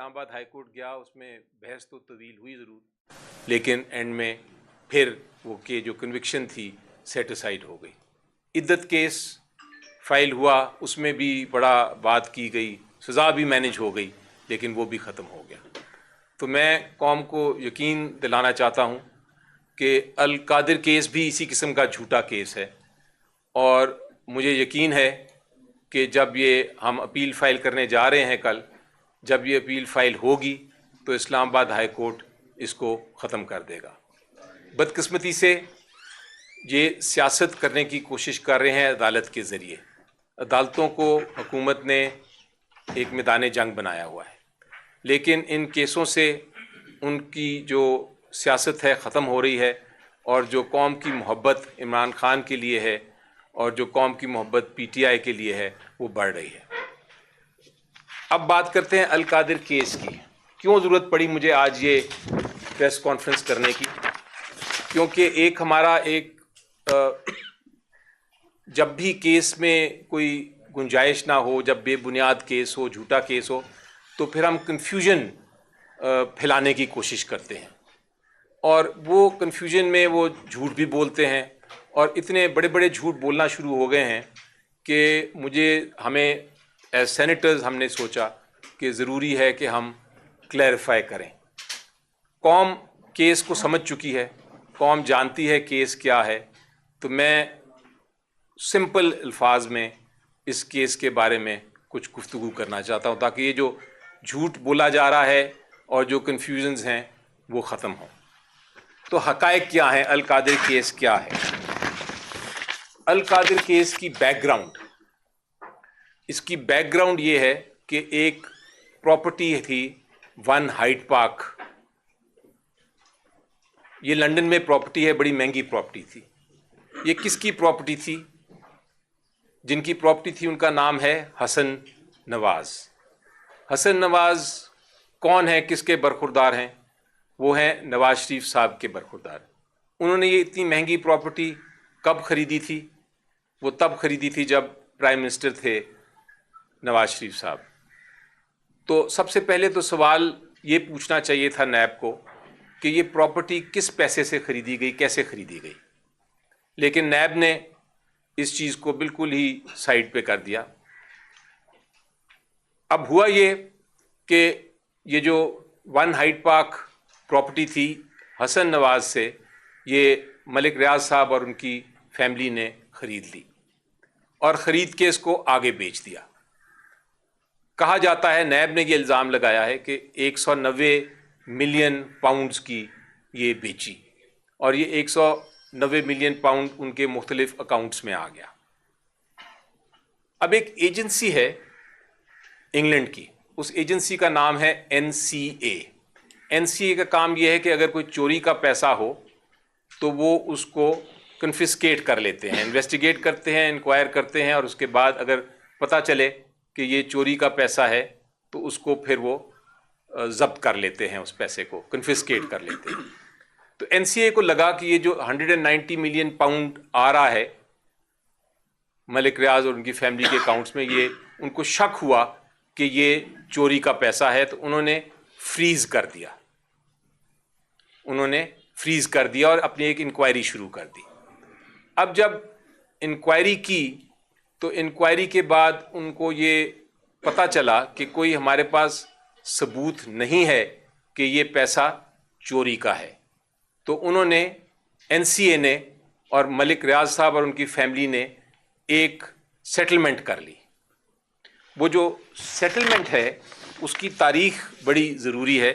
Islamabad high court गया, उसमें बहस तो तवील हुई ज़रूर, लेकिन एंड में फिर वो के जो कन्विक्शन थी सेट असाइड हो गई। इद्दत केस फाइल हुआ, उसमें भी बड़ा बात की गई, सज़ा भी मैनेज हो गई, लेकिन वो भी ख़त्म हो गया। तो मैं कौम को यकीन दिलाना चाहता हूँ कि अल कादिर केस भी इसी किस्म का झूठा केस है, और मुझे यकीन है कि जब ये हम अपील फ़ाइल करने जा रहे हैं कल, जब ये अपील फ़ाइल होगी तो इस्लामाबाद हाई कोर्ट इसको ख़त्म कर देगा। बदकिस्मती से ये सियासत करने की कोशिश कर रहे हैं अदालत के ज़रिए। अदालतों को हुकूमत ने एक मैदान जंग बनाया हुआ है, लेकिन इन केसों से उनकी जो सियासत है ख़त्म हो रही है, और जो कौम की मोहब्बत इमरान खान के लिए है और जो कौम की मोहब्बत PTI के लिए है वो बढ़ रही है। अब बात करते हैं अल कादिर केस की। क्यों ज़रूरत पड़ी मुझे आज ये प्रेस कॉन्फ्रेंस करने की? क्योंकि एक हमारा जब भी केस में कोई गुंजाइश ना हो, जब बेबुनियाद केस हो, झूठा केस हो, तो फिर हम कन्फ्यूजन फैलाने की कोशिश करते हैं, और वो कन्फ्यूजन में वो झूठ भी बोलते हैं, और इतने बड़े बड़े झूठ बोलना शुरू हो गए हैं कि हमें एज सेनेटर्स हमने सोचा कि ज़रूरी है कि हम क्लैरिफाई करें। कौम केस को समझ चुकी है, कौम जानती है केस क्या है, तो मैं सिंपल अल्फाज में इस केस के बारे में कुछ गुफ्तगू करना चाहता हूँ, ताकि ये जो झूठ बोला जा रहा है और जो कन्फ्यूजन्स हैं वो ख़त्म हों। तो हक़ाइक़ क्या हैं, अल कादिर केस क्या है? अल कादिर केस की बैकग्राउंड, इसकी बैकग्राउंड ये है कि एक प्रॉपर्टी थी 1 हाइड पार्क। ये लंदन में प्रॉपर्टी है, बड़ी महंगी प्रॉपर्टी थी। ये किसकी प्रॉपर्टी थी? जिनकी प्रॉपर्टी थी उनका नाम है हसन नवाज़। हसन नवाज़ कौन है, किसके बरखुरदार हैं? वो हैं नवाज़ शरीफ साहब के बरखुरदार। उन्होंने ये इतनी महंगी प्रॉपर्टी कब ख़रीदी थी? वो तब ख़रीदी थी जब प्राइम मिनिस्टर थे नवाज़ शरीफ साहब। तो सबसे पहले तो सवाल ये पूछना चाहिए था नैब को कि ये प्रॉपर्टी किस पैसे से ख़रीदी गई, कैसे ख़रीदी गई, लेकिन नैब ने इस चीज़ को बिल्कुल ही साइड पे कर दिया। अब हुआ ये कि ये जो 1 हाइड पार्क प्रॉपर्टी थी हसन नवाज़ से, ये मलिक रियाज साहब और उनकी फैमिली ने ख़रीद ली और ख़रीद के इसको आगे बेच दिया। कहा जाता है, नैब ने ये इल्ज़ाम लगाया है कि 190 मिलियन पाउंड्स की ये बेची, और ये 190 मिलियन पाउंड उनके मुख्तलिफ अकाउंट्स में आ गया। अब एक एजेंसी है इंग्लैंड की, उस एजेंसी का नाम है NCA। NCA का काम यह है कि अगर कोई चोरी का पैसा हो तो वो उसको कन्फिस्केट कर लेते हैं, इन्वेस्टिगेट करते हैं, इंक्वायर करते हैं, और उसके बाद अगर पता चले कि ये चोरी का पैसा है तो उसको फिर वो ज़ब्त कर लेते हैं, उस पैसे को कन्फिस्केट कर लेते हैं। तो NCA को लगा कि ये जो 190 मिलियन पाउंड आ रहा है मलिक रियाज और उनकी फैमिली के अकाउंट्स में, ये उनको शक हुआ कि ये चोरी का पैसा है, तो उन्होंने फ्रीज़ कर दिया। उन्होंने फ्रीज़ कर दिया और अपनी एक इंक्वायरी शुरू कर दी। अब जब इंक्वायरी की तो इंक्वायरी के बाद उनको ये पता चला कि कोई हमारे पास सबूत नहीं है कि ये पैसा चोरी का है, तो उन्होंने NCA ने और मलिक रियाज साहब और उनकी फैमिली ने एक सेटलमेंट कर ली। वो जो सेटलमेंट है उसकी तारीख बड़ी ज़रूरी है,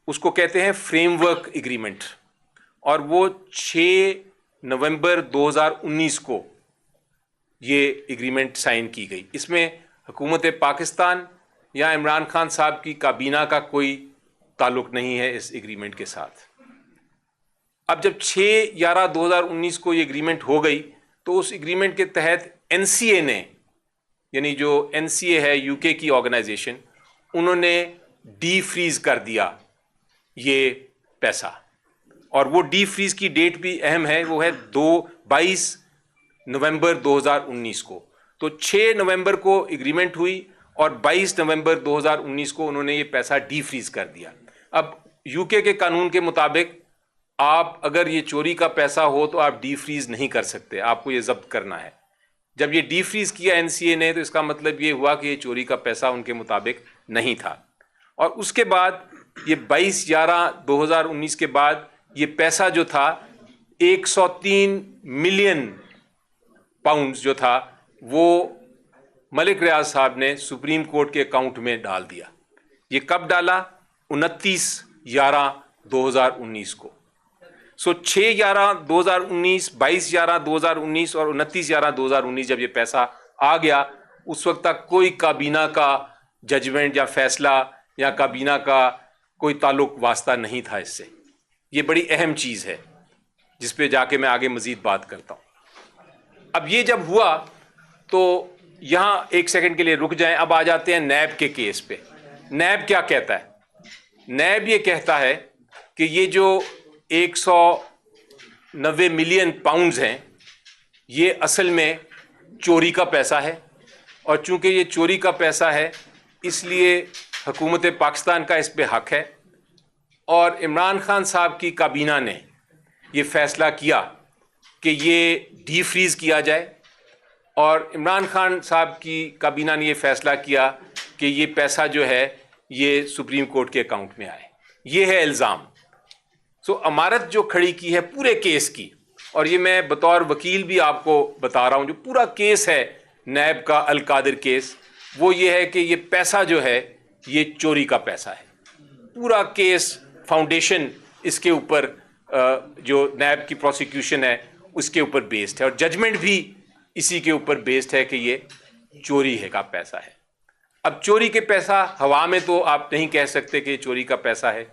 उसको कहते हैं फ्रेमवर्क एग्रीमेंट, और वो 6 नवंबर 2019 को ये एग्रीमेंट साइन की गई। इसमें हुकूमत पाकिस्तान या इमरान खान साहब की काबीना का कोई ताल्लुक़ नहीं है इस एग्रीमेंट के साथ। अब जब 6/11/2019 को ये एग्रीमेंट हो गई, तो उस एग्रीमेंट के तहत NCA ने, यानी जो NCA है UK की ऑर्गेनाइजेशन, उन्होंने डी फ्रीज़ कर दिया ये पैसा, और वो डी फ्रीज़ की डेट भी अहम है, वो है 22 नवंबर 2019 को। तो 6 नवंबर को एग्रीमेंट हुई और 22 नवंबर 2019 को उन्होंने ये पैसा डीफ्रीज कर दिया। अब यूके के कानून के मुताबिक आप अगर ये चोरी का पैसा हो तो आप डीफ्रीज नहीं कर सकते, आपको ये जब्त करना है। जब ये डीफ्रीज किया एनसीए ने तो इसका मतलब ये हुआ कि ये चोरी का पैसा उनके मुताबिक नहीं था। और उसके बाद ये 22/11/2019 के बाद ये पैसा जो था 103 मिलियन पाउंड्स जो था वो मलिक रियाज साहब ने सुप्रीम कोर्ट के अकाउंट में डाल दिया। ये कब डाला? 29/11/2019 को। सो 6/11/2019, 22/11/2019 और 29/11/2019 जब ये पैसा आ गया, उस वक्त तक कोई काबीना का जजमेंट या फैसला या काबीना का कोई ताल्लुक वास्ता नहीं था इससे। ये बड़ी अहम चीज़ है जिस पे जाके मैं आगे मज़ीद बात करता हूँ। अब ये जब हुआ तो यहाँ एक सेकंड के लिए रुक जाएं। अब आ जाते हैं नैब के केस पे। नैब क्या कहता है? नैब ये कहता है कि ये जो 190 मिलियन पाउंड्स हैं ये असल में चोरी का पैसा है, और चूंकि ये चोरी का पैसा है इसलिए हुकूमत पाकिस्तान का इस पे हक है। और इमरान खान साहब की काबीना ने ये फैसला किया कि ये डीफ्रीज किया जाए, और इमरान खान साहब की काबीना ने ये फैसला किया कि ये पैसा जो है ये सुप्रीम कोर्ट के अकाउंट में आए। ये है इल्ज़ाम। सो अमारत जो खड़ी की है पूरे केस की, और ये मैं बतौर वकील भी आपको बता रहा हूँ, जो पूरा केस है नैब का अल कादिर केस, वो ये है कि ये पैसा जो है ये चोरी का पैसा है। पूरा केस फाउंडेशन इसके ऊपर जो नैब की प्रोसिक्यूशन है उसके ऊपर बेस्ड है, और जजमेंट भी इसी के ऊपर बेस्ड है कि ये चोरी है का पैसा है। अब चोरी के पैसा हवा में तो आप नहीं कह सकते कि चोरी का पैसा है।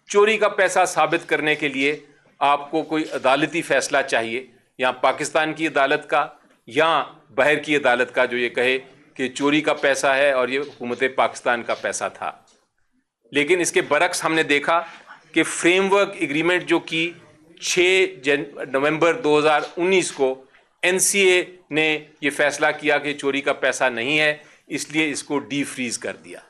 चोरी का पैसा साबित करने के लिए आपको कोई अदालती फैसला चाहिए, या पाकिस्तान की अदालत का या बाहर की अदालत का, जो ये कहे कि चोरी का पैसा है और ये हुकूमत पाकिस्तान का पैसा था। लेकिन इसके बरक्स हमने देखा कि फ्रेमवर्क एग्रीमेंट जो कि 6 नवंबर 2019 को एनसीए ने ये फैसला किया कि चोरी का पैसा नहीं है, इसलिए इसको डीफ्रीज कर दिया।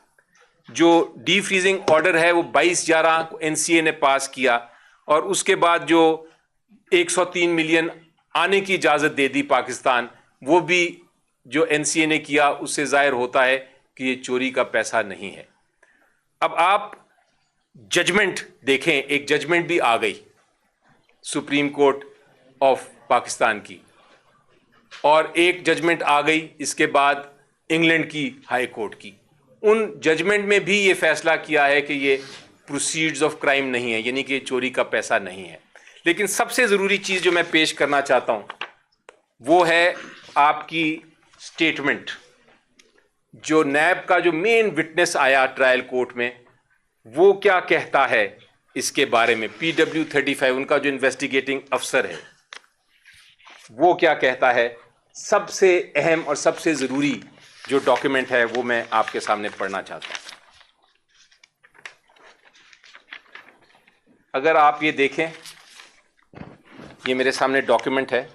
जो डीफ्रीजिंग ऑर्डर है वो 22/11 को एनसीए ने पास किया, और उसके बाद जो 103 मिलियन आने की इजाज़त दे दी पाकिस्तान, वो भी जो एनसीए ने किया उससे जाहिर होता है कि ये चोरी का पैसा नहीं है। अब आप जजमेंट देखें, एक जजमेंट भी आ गई सुप्रीम कोर्ट ऑफ पाकिस्तान की, और एक जजमेंट आ गई इसके बाद इंग्लैंड की हाई कोर्ट की। उन जजमेंट में भी ये फैसला किया है कि ये प्रोसीड्स ऑफ क्राइम नहीं है, यानी कि चोरी का पैसा नहीं है। लेकिन सबसे ज़रूरी चीज़ जो मैं पेश करना चाहता हूँ वो है आपकी स्टेटमेंट। जो नैब का जो मेन विटनेस आया ट्रायल कोर्ट में, वो क्या कहता है इसके बारे में। PW35 उनका जो इन्वेस्टिगेटिंग अफसर है वो क्या कहता है। सबसे अहम और सबसे ज़रूरी जो डॉक्यूमेंट है वो मैं आपके सामने पढ़ना चाहता हूं। अगर आप ये देखें, ये मेरे सामने डॉक्यूमेंट है।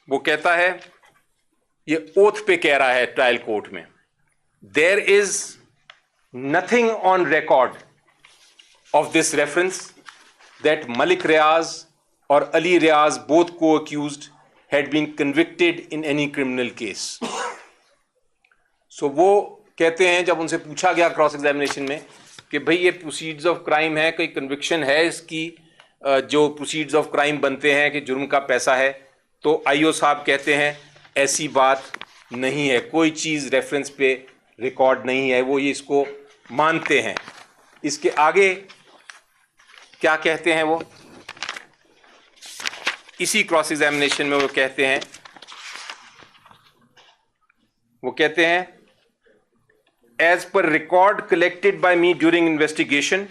वो कहता है, ये ओथ पे कह रहा है ट्रायल कोर्ट में, there is nothing on record of this reference that Malik Riaz और अली रियाज बोथ को accused had been convicted in any criminal case. So वो कहते हैं, जब उनसे पूछा गया क्रॉस एग्जामिनेशन में कि भाई ये प्रोसीड्स ऑफ क्राइम है, कोई कन्विक्शन है इसकी, जो प्रोसीड्स ऑफ क्राइम बनते हैं कि जुर्म का पैसा है, तो आईओ साहब कहते हैं ऐसी बात नहीं है, कोई चीज़ रेफरेंस पे रिकॉर्ड नहीं है, वो ये इसको मानते हैं। इसके आगे क्या कहते हैं वो, इसी क्रॉस एग्जामिनेशन में वो कहते हैं as per record collected by me during investigation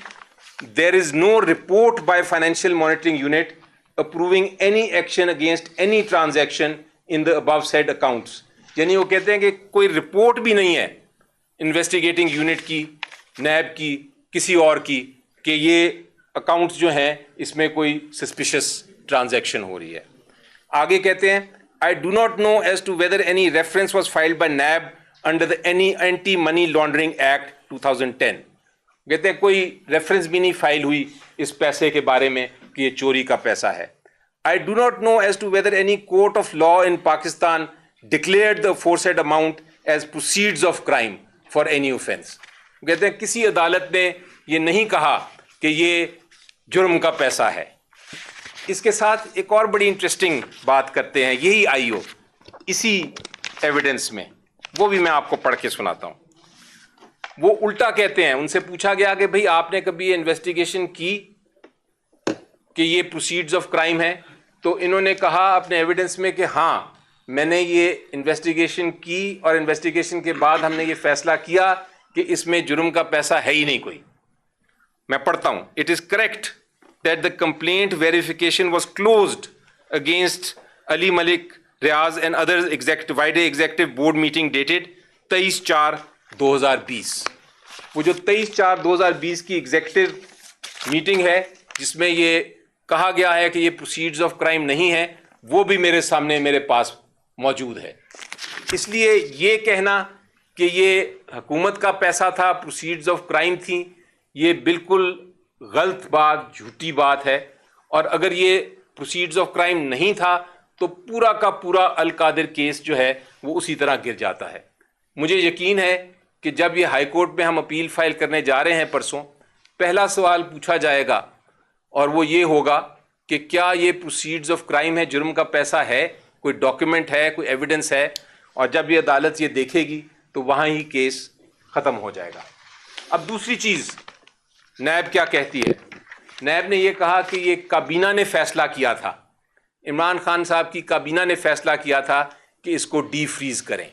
there is no report by financial monitoring unit approving any action against any transaction in the above said accounts. यानी वो कहते हैं कि कोई रिपोर्ट भी नहीं है इन्वेस्टिगेटिंग यूनिट की, नैब की, किसी और की, कि ये अकाउंट्स जो हैं इसमें कोई सस्पिशियस ट्रांजैक्शन हो रही है। आगे कहते हैं I do not know as to whether any reference was filed by NAB under the any Anti-Money Laundering Act 2010. कहते हैं कोई रेफरेंस भी नहीं फाइल हुई इस पैसे के बारे में कि ये चोरी का पैसा है. I do not know as to whether any court of law in Pakistan declared the aforesaid amount as proceeds of crime for any offense. कहते हैं किसी अदालत ने ये नहीं कहा कि ये जुर्म का पैसा है. इसके साथ एक और बड़ी इंटरेस्टिंग बात करते हैं यही आईओ इसी एविडेंस में, वो भी मैं आपको पढ़ के सुनाता हूं. वो उल्टा कहते हैं, उनसे पूछा गया कि भाई आपने कभी ये इन्वेस्टिगेशन की कि ये प्रोसीड्स ऑफ क्राइम है, तो इन्होंने कहा अपने एविडेंस में कि हाँ मैंने ये इन्वेस्टिगेशन की और इन्वेस्टिगेशन के बाद हमने ये फैसला किया कि इसमें जुर्म का पैसा है ही नहीं कोई. मैं पढ़ता हूं. It is correct that the complaint verification was closed against Ali Malik Riaz and other executive board meeting dated 23/4/2020. वो जो 23/4/2020 की एग्जीक्यूटिव मीटिंग है जिसमें ये कहा गया है कि ये प्रोसीड्स ऑफ क्राइम नहीं है, वो भी मेरे सामने मेरे पास मौजूद है. इसलिए ये कहना कि ये हुकूमत का पैसा था, प्रोसीड्स ऑफ क्राइम थी, ये बिल्कुल गलत बात, झूठी बात है. और अगर ये प्रोसीड्स ऑफ क्राइम नहीं था तो पूरा का पूरा अल कादिर केस जो है वो उसी तरह गिर जाता है. मुझे यकीन है कि जब ये हाई कोर्ट में हम अपील फाइल करने जा रहे हैं परसों, पहला सवाल पूछा जाएगा और वो ये होगा कि क्या ये प्रोसीड्स ऑफ क्राइम है, जुर्म का पैसा है, कोई डॉक्यूमेंट है, कोई एविडेंस है. और जब ये अदालत ये देखेगी तो वहाँ ही केस ख़त्म हो जाएगा. अब दूसरी चीज़ नैब क्या कहती है. नैब ने यह कहा कि ये काबीना ने फैसला किया था, इमरान खान साहब की काबीना ने फैसला किया था कि इसको डी फ्रीज करें.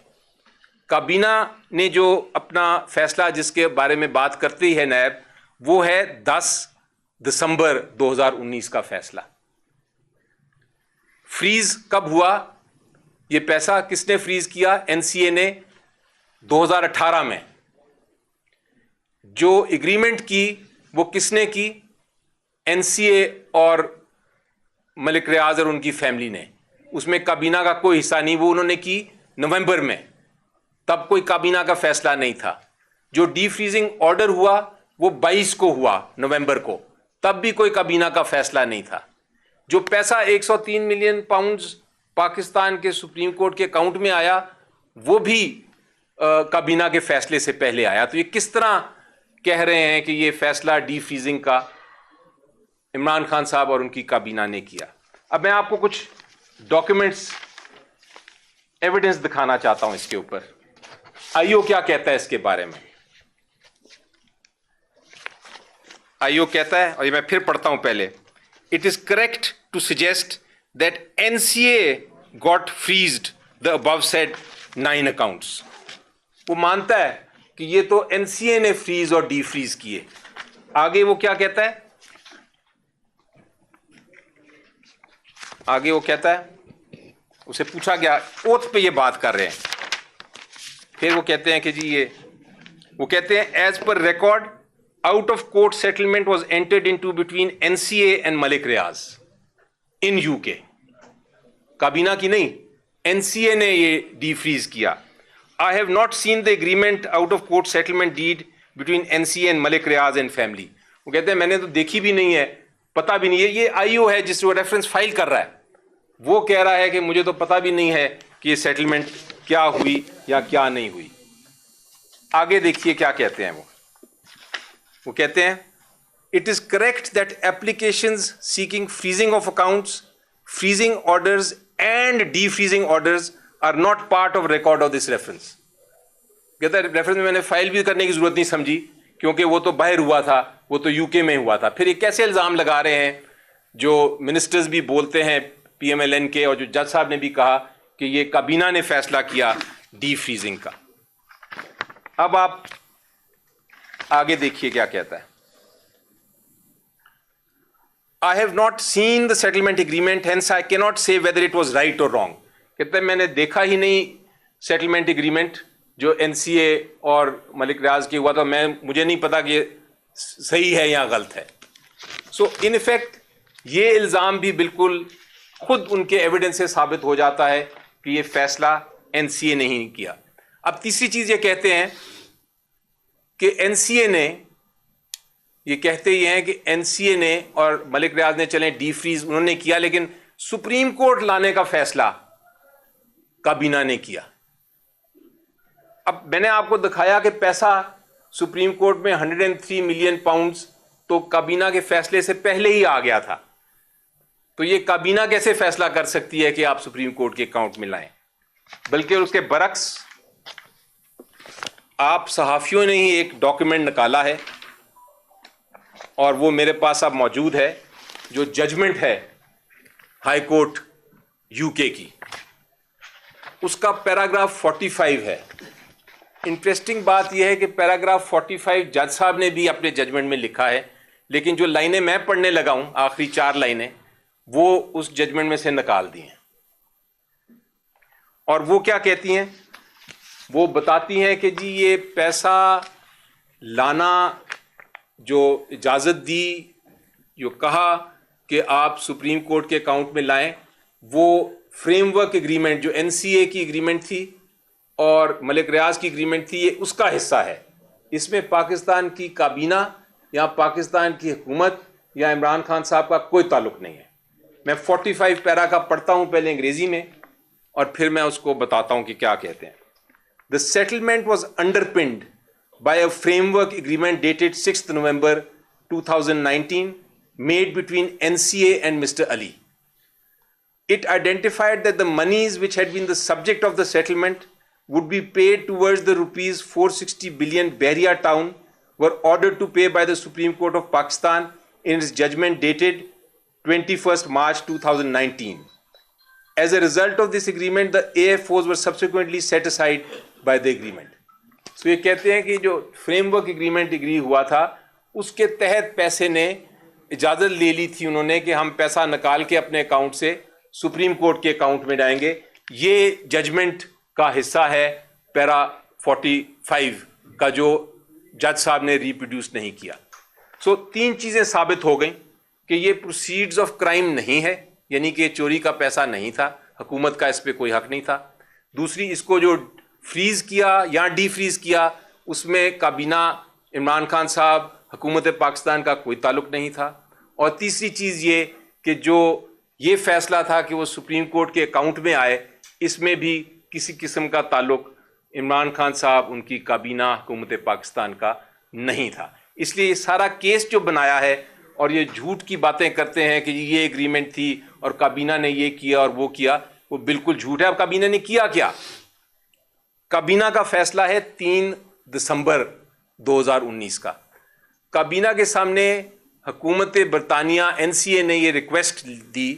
काबीना ने जो अपना फैसला जिसके बारे में बात करती है नैब, वो है 10 दिसंबर 2019 का फैसला. फ्रीज कब हुआ, ये पैसा किसने फ्रीज किया? एनसीए ने 2018 में. जो एग्रीमेंट की वो किसने की? एनसीए और मलिक रियाज और उनकी फैमिली ने. उसमें काबीना का कोई हिस्सा नहीं, वो उन्होंने की नवंबर में, तब कोई काबीना का फैसला नहीं था. जो डी फ्रीजिंग ऑर्डर हुआ वो 22 को हुआ नवंबर को, तब भी कोई काबीना का फैसला नहीं था. जो पैसा 103 मिलियन पाउंड्स पाकिस्तान के सुप्रीम कोर्ट के अकाउंट में आया वो भी काबीना के फैसले से पहले आया. तो ये किस तरह कह रहे हैं कि ये फैसला डी फ्रीजिंग का इमरान खान साहब और उनकी काबीना ने किया? अब मैं आपको कुछ डॉक्यूमेंट्स, एविडेंस दिखाना चाहता हूं इसके ऊपर. आईओ क्या कहता है इसके बारे में. आईओ कहता है, और ये मैं फिर पढ़ता हूं पहले. It is correct to suggest that NCA got freezed the above said 9 accounts. वो मानता है कि ये तो एनसीए ने फ्रीज और डी फ्रीज किए. आगे वो क्या कहता है, आगे वो कहता है, उसे पूछा गया, ओथ पे ये बात कर रहे हैं, फिर वो कहते हैं कि जी ये, वो कहते हैं as per record out of court settlement was entered into between NCA and Malik Riyaz in UK. काबीना की नहीं, एनसीए ने ये डी फ्रीज किया. I have not seen the agreement out of court settlement deed between NCA and Malik Riaz and family. वो कहते हैं मैंने तो देखी भी नहीं है, पता भी नहीं है. ये आईओ है जिस वो रेफरेंस फाइल कर रहा है, वो कह रहा है कि मुझे तो पता भी नहीं है कि ये सेटलमेंट क्या हुई या क्या नहीं हुई. आगे देखिए क्या कहते हैं वो कहते हैं it is correct that applications seeking freezing of accounts, freezing orders and de freezing orders are not part of record of this reference. कहता है रेफरेंस में मैंने फाइल भी करने की जरूरत नहीं समझी क्योंकि वो तो बाहर हुआ था, वो तो यूके में हुआ था. फिर ये कैसे इल्जाम लगा रहे हैं, जो मिनिस्टर्स भी बोलते हैं पीएमएलएन के, और जो जज साहब ने भी कहा कि ये काबीना ने फैसला किया डी फ्रीजिंग का. अब आप आगे देखिए क्या कहता है. I have not seen the settlement agreement, hence I cannot say whether it was right or wrong. कहते हैं मैंने देखा ही नहीं सेटलमेंट एग्रीमेंट जो एनसीए और मलिक रियाज के हुआ था, मुझे नहीं पता कि ये सही है या गलत है. सो इन इफेक्ट ये इल्ज़ाम भी बिल्कुल खुद उनके एविडेंस से साबित हो जाता है कि ये फैसला एनसीए ने ही किया। अब तीसरी चीज ये कहते हैं कि एनसीए ने, ये कहते ही हैं कि एनसीए ने और मलिक रियाज ने चले डी फ्रीज उन्होंने किया, लेकिन सुप्रीम कोर्ट लाने का फैसला काबीना ने किया। अब मैंने आपको दिखाया कि पैसा सुप्रीम कोर्ट में 103 मिलियन पाउंड्स तो काबीना के फैसले से पहले ही आ गया था। तो ये काबीना कैसे फैसला कर सकती है कि आप सुप्रीम कोर्ट के अकाउंट में लाएं? बल्कि उसके बरक्स आप सहाफियों ने ही एक डॉक्यूमेंट निकाला है और वो मेरे पास अब मौजूद है, जो जजमेंट है हाई कोर्ट यूके की, उसका पैराग्राफ 45 है। इंटरेस्टिंग बात यह है कि पैराग्राफ 45 जज साहब ने भी अपने जजमेंट में लिखा है, लेकिन जो लाइनें मैं पढ़ने लगा हूं, आखिरी 4 लाइनें, वो उस जजमेंट में से निकाल दी हैं। और वो क्या कहती हैं? वो बताती हैं कि जी ये पैसा लाना जो इजाज़त दी, जो कहा कि आप सुप्रीम कोर्ट के अकाउंट में लाएं, वो फ्रेमवर्क एग्रीमेंट जो एनसीए की एग्रीमेंट थी और मलिक रियाज की एग्रीमेंट थी, ये उसका हिस्सा है। इसमें पाकिस्तान की काबीना या पाकिस्तान की हुकूमत या इमरान खान साहब का कोई ताल्लुक नहीं है। मैं 45 पैरा का पढ़ता हूं पहले अंग्रेजी में और फिर मैं उसको बताता हूं कि क्या कहते हैं। The settlement was underpinned by a framework agreement dated 6 November 2019 made between NCA and Mr. Ali. It identified that the monies which had been the subject of the settlement would be paid towards the rupees 460 billion Bahria town were ordered to pay by the Supreme Court of Pakistan in its judgment dated 21st March 2019. As a result of this agreement, the AFOs were subsequently set aside by the agreement. So ये कहते हैं कि जो framework agreement agree हुआ था उसके तहत पैसे ने इजाज़त ले ली थी उन्होंने कि हम पैसा निकाल के अपने अकाउंट से सुप्रीम कोर्ट के अकाउंट में डालेंगे। ये जजमेंट का हिस्सा है पैरा 45 का जो जज साहब ने रिप्रोड्यूस नहीं किया। सो 3 चीज़ें साबित हो गई कि ये प्रोसीड्स ऑफ क्राइम नहीं है, यानी कि चोरी का पैसा नहीं था, हुकूमत का इस पर कोई हक नहीं था। दूसरी, इसको जो फ्रीज किया या डी फ्रीज किया उसमें काबीना, इमरान खान साहब, हुकूमत पाकिस्तान का कोई ताल्लुक नहीं था। और तीसरी चीज़ ये कि जो ये फैसला था कि वो सुप्रीम कोर्ट के अकाउंट में आए, इसमें भी किसी किस्म का ताल्लुक इमरान खान साहब, उनकी काबीना, हुकूमत पाकिस्तान का नहीं था। इसलिए ये सारा केस जो बनाया है और ये झूठ की बातें करते हैं कि ये एग्रीमेंट थी और काबीना ने ये किया और वो किया, वो बिल्कुल झूठ है। अब काबीना ने किया क्या? काबीना का फैसला है 3 दिसंबर 2019 का। काबीना के सामने हुकूमत बरतानिया एनसीए ने ये रिक्वेस्ट दी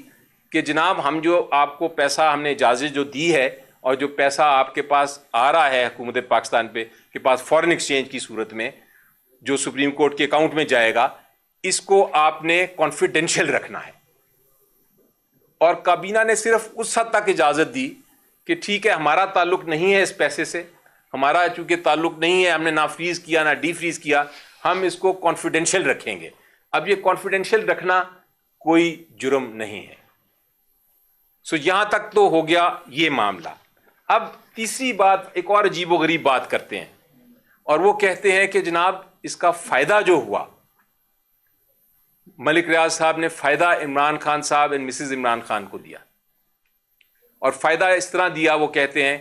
कि जनाब हम जो आपको पैसा हमने इजाज़त जो दी है और जो पैसा आपके पास आ रहा है हुकूमत पाकिस्तान के पास फॉरेन एक्सचेंज की सूरत में जो सुप्रीम कोर्ट के अकाउंट में जाएगा, इसको आपने कॉन्फिडेंशियल रखना है। और काबीना ने सिर्फ उस हद तक इजाज़त दी कि ठीक है, हमारा ताल्लुक नहीं है इस पैसे से, हमारा चूंकि ताल्लुक नहीं है, हमने ना फ्रीज किया ना डी फ्रीज किया, हम इसको कॉन्फिडेंशियल रखेंगे। अब ये कॉन्फिडेंशियल रखना कोई जुर्म नहीं है। सो यहां तक तो हो गया ये मामला। अब तीसरी बात, एक और अजीबोगरीब बात करते हैं और वो कहते हैं कि जनाब इसका फायदा जो हुआ, मलिक रियाज साहब ने फायदा इमरान खान साहब एंड मिसेज इमरान खान को दिया। और फायदा इस तरह दिया, वो कहते हैं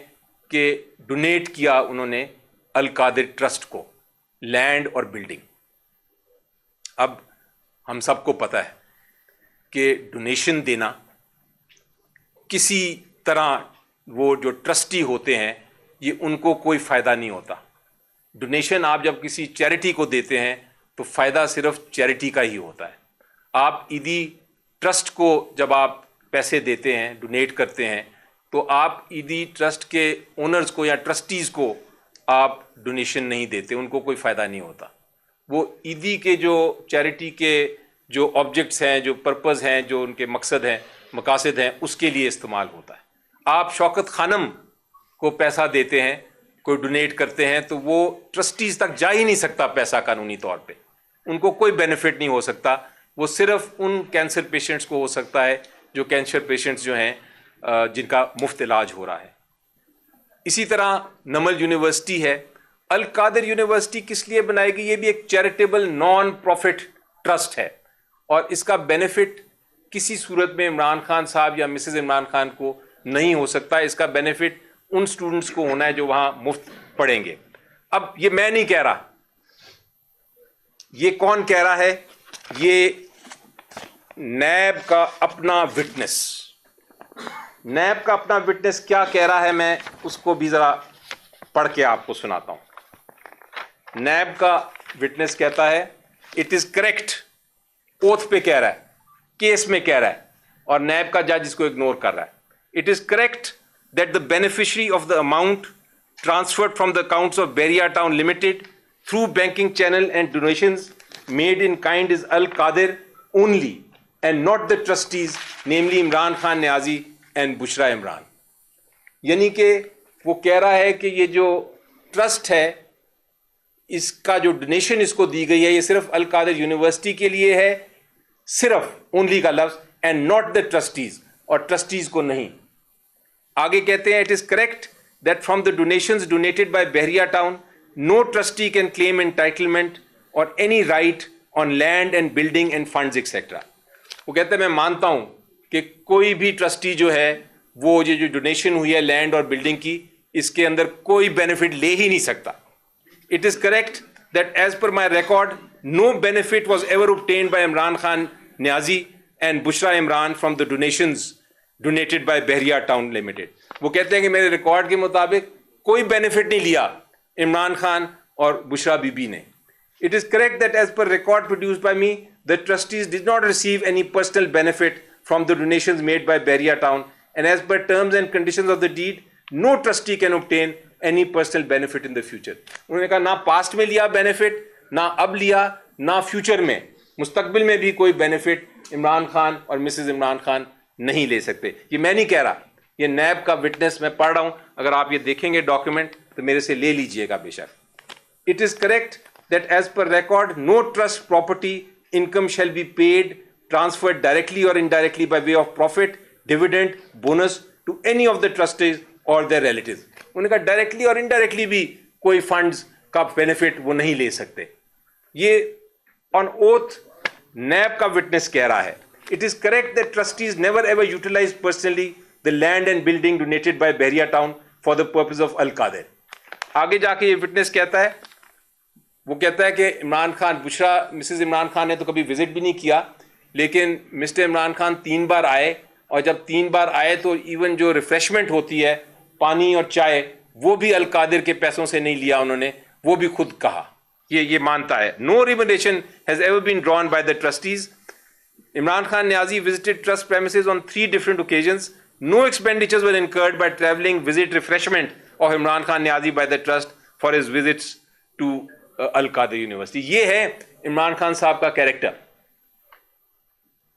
कि डोनेट किया उन्होंने अल कादिर ट्रस्ट को लैंड और बिल्डिंग। अब हम सबको पता है कि डोनेशन देना किसी तरह, वो जो ट्रस्टी होते हैं ये उनको कोई फ़ायदा नहीं होता। डोनेशन आप जब किसी चैरिटी को देते हैं तो फ़ायदा सिर्फ चैरिटी का ही होता है। आप ईदी ट्रस्ट को जब आप पैसे देते हैं, डोनेट करते हैं, तो आप ईदी ट्रस्ट के ओनर्स को या ट्रस्टीज़ को आप डोनेशन नहीं देते, उनको कोई फ़ायदा नहीं होता। वो ईदी के जो चैरिटी के जो ऑब्जेक्ट्स हैं, जो पर्पज़ हैं, जो उनके मकसद हैं, मकासद हैं, उसके लिए इस्तेमाल होता है। आप शौकत खानम को पैसा देते हैं, कोई डोनेट करते हैं, तो वो ट्रस्टीज़ तक जा ही नहीं सकता पैसा कानूनी तौर पे, उनको कोई बेनिफिट नहीं हो सकता। वो सिर्फ उन कैंसर पेशेंट्स को हो सकता है जो कैंसर पेशेंट्स जो हैं जिनका मुफ्त इलाज हो रहा है। इसी तरह नमल यूनिवर्सिटी है। अल कादिर यूनिवर्सिटी किस लिए बनाई गई? ये भी एक चैरिटेबल नॉन प्रॉफिट ट्रस्ट है और इसका बेनिफिट किसी सूरत में इमरान खान साहब या मिसेस इमरान खान को नहीं हो सकता। इसका बेनिफिट उन स्टूडेंट्स को होना है जो वहां मुफ्त पढ़ेंगे। अब ये मैं नहीं कह रहा, ये कौन कह रहा है? ये नैब का अपना विटनेस। नैब का अपना विटनेस क्या कह रहा है, मैं उसको भी जरा पढ़ के आपको सुनाता हूं। नैब का विटनेस कहता है इट इज करेक्ट, ओथ पे कह रहा है, केस में कह रहा है, और नैब का जज इसको इग्नोर कर रहा है। It is correct that the beneficiary of the amount transferred from the accounts of Bahria Town Limited through banking channel and donations made in kind is Al Qadir only and not the trustees, namely Imran Khan Niazi and Bushra Imran. यानी कि वो कह रहा है कि ये जो trust है, इसका जो डोनेशन इसको दी गई है, ये सिर्फ अल कादिर यूनिवर्सिटी के लिए है, सिर्फ ओनली का लफ्ज, एंड नॉट द ट्रस्टीज, और ट्रस्टीज को नहीं। आगे कहते हैं it is correct that from the donations donated by Bahria Town, no trustee can claim entitlement or any right on land and building and funds etc. वो कहते हैं मैं मानता हूं कि कोई भी ट्रस्टी जो है वो ये जो डोनेशन हुई है लैंड और बिल्डिंग की, इसके अंदर कोई बेनिफिट ले ही नहीं सकता। It is correct that as per my record, no benefit was ever obtained by Imran Khan Niazi and Bushra Imran from the donations donated by Bahria Town Limited. वो कहते हैं कि मेरे रिकॉर्ड के मुताबिक कोई बेनिफिट नहीं लिया इमरान खान और बुशरा बीबी ने। It is correct that as per record produced by me the trustees did not receive any personal benefit from the donations made by Bahria Town and as per terms and conditions of the deed no trustee can obtain any personal benefit in the future. उन्होंने कहा ना past में लिया benefit, ना अब लिया, ना future में, मुस्तकबिल में भी कोई बेनिफिट इमरान खान और मिसेज इमरान खान नहीं ले सकते। ये मैं नहीं कह रहा, ये नैब का विटनेस मैं पढ़ रहा हूं। अगर आप ये देखेंगे डॉक्यूमेंट तो मेरे से ले लीजिएगा बेशक। It is correct that as per record no trust property income shall be paid transferred directly और indirectly by way of profit dividend bonus to any of the trustees और देयर रिलेटिव्स। उन्होंने कहा डायरेक्टली और indirectly भी कोई funds का benefit वो नहीं ले सकते। ये ऑन ओथ नैब का विटनेस कह रहा है। It is correct that trustees never ever utilise personally the land and building donated by Bahria Town for the purpose of Al Qadir. आगे जाके ये विटनेस कहता है, वो कहता है कि इमरान खान, बुशरा मिसेस इमरान खान ने तो कभी विजिट भी नहीं किया, लेकिन मिस्टर इमरान खान 3 बार आए, और जब 3 बार आए तो इवन जो रिफ्रेशमेंट होती है, पानी और चाय, वो भी अल कादिर के पैसों से नहीं लिया उन्होंने, वो भी खुद कहा। ये मानता है। No remuneration has ever been drawn by the trustees. Imran Khan Niazi visited trust premises on 3 different occasions. No expenditures were incurred by traveling visit refreshment of Imran Khan Niazi by the trust for his visits to Al Qadir University. ये है इमरान खान साहब का character